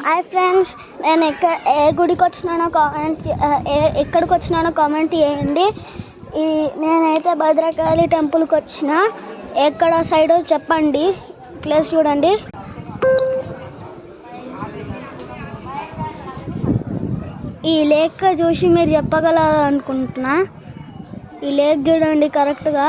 Hi friends, నేను ఏ గుడికి వచ్చినానో ఎక్కడికి వచ్చినానో కామెంట్ చేయండి. నేనైతే భద్రకాళి టెంపుల్కి వచ్చిన. ఎక్కడ సైడో చెప్పండి. ప్లేస్ చూడండి. ఈ లేక్ చూసి మీరు చెప్పగలరు అనుకుంటున్నా. ఈ లేక్ చూడండి కరెక్ట్గా.